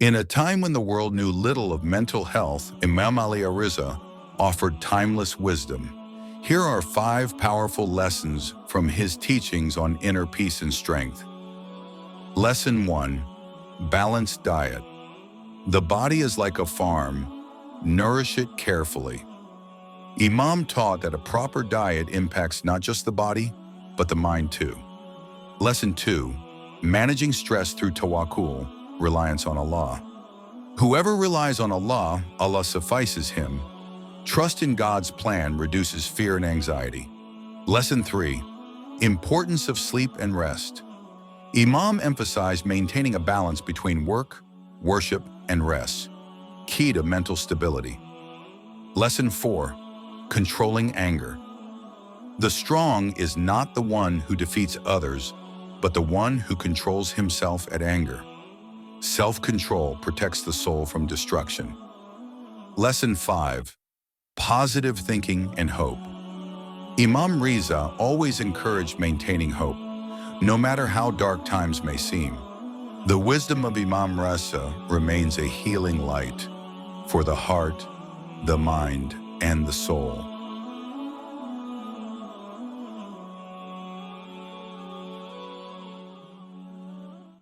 In a time when the world knew little of mental health, Imam Raza offered timeless wisdom. Here are 5 powerful lessons from his teachings on inner peace and strength. Lesson 1. Balanced diet. The body is like a farm. Nourish it carefully. Imam taught that a proper diet impacts not just the body, but the mind too. Lesson 2. Managing stress through tawakkul, reliance on Allah. Whoever relies on Allah, Allah suffices him. Trust in God's plan reduces fear and anxiety. Lesson 3. Importance of sleep and rest. Imam emphasized maintaining a balance between work, worship, and rest, key to mental stability. Lesson 4. Controlling anger. The strong is not the one who defeats others, but the one who controls himself at anger. Self-control protects the soul from destruction. Lesson 5. Positive thinking and hope. Imam Raza always encouraged maintaining hope, no matter how dark times may seem. The wisdom of Imam Raza remains a healing light for the heart, the mind, and the soul.